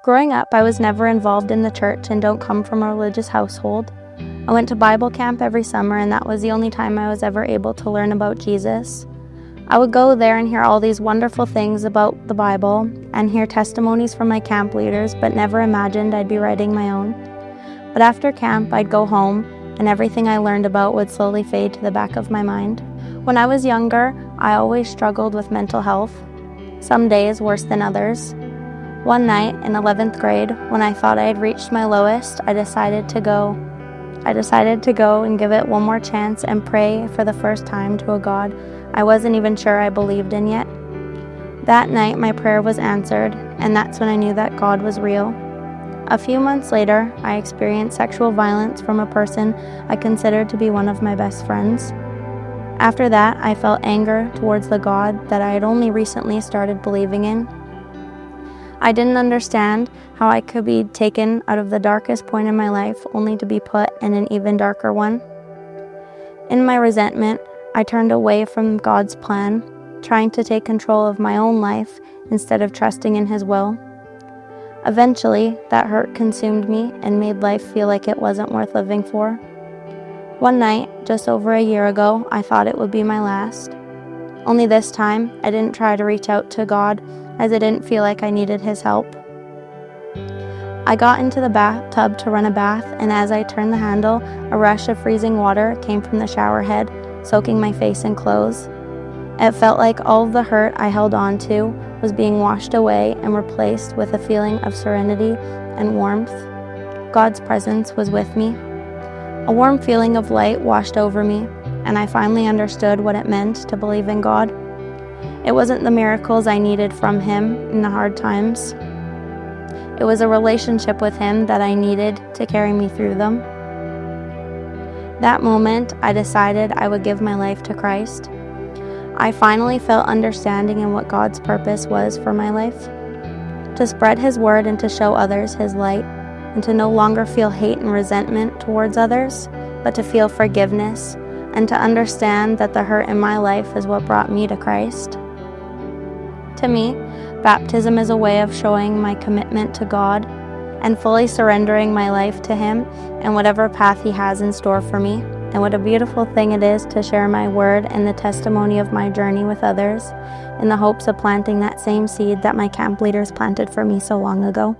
Growing up, I was never involved in the church and don't come from a religious household. I went to Bible camp every summer, and that was the only time I was ever able to learn about Jesus. I would go there and hear all these wonderful things about the Bible and hear testimonies from my camp leaders, but never imagined I'd be writing my own. But after camp, I'd go home, and everything I learned about would slowly fade to the back of my mind. When I was younger, I always struggled with mental health, some days worse than others. One night in 11th grade, when I thought I had reached my lowest, I decided to go and give it one more chance and pray for the first time to a God I wasn't even sure I believed in yet. That night, my prayer was answered, and that's when I knew that God was real. A few months later, I experienced sexual violence from a person I considered to be one of my best friends. After that, I felt anger towards the God that I had only recently started believing in. I didn't understand how I could be taken out of the darkest point in my life only to be put in an even darker one. In my resentment, I turned away from God's plan, trying to take control of my own life instead of trusting in His will. Eventually, that hurt consumed me and made life feel like it wasn't worth living for. One night, just over a year ago, I thought it would be my last. Only this time, I didn't try to reach out to God, as I didn't feel like I needed His help. I got into the bathtub to run a bath, and as I turned the handle, a rush of freezing water came from the shower head, soaking my face and clothes. It felt like all of the hurt I held on to was being washed away and replaced with a feeling of serenity and warmth. God's presence was with me. A warm feeling of light washed over me, and I finally understood what it meant to believe in God. It wasn't the miracles I needed from Him in the hard times. It was a relationship with Him that I needed to carry me through them. That moment, I decided I would give my life to Christ. I finally felt understanding in what God's purpose was for my life. To spread His word and to show others His light, and to no longer feel hate and resentment towards others, but to feel forgiveness, and to understand that the hurt in my life is what brought me to Christ. To me, baptism is a way of showing my commitment to God and fully surrendering my life to Him and whatever path He has in store for me. And what a beautiful thing it is to share my word and the testimony of my journey with others in the hopes of planting that same seed that my camp leaders planted for me so long ago.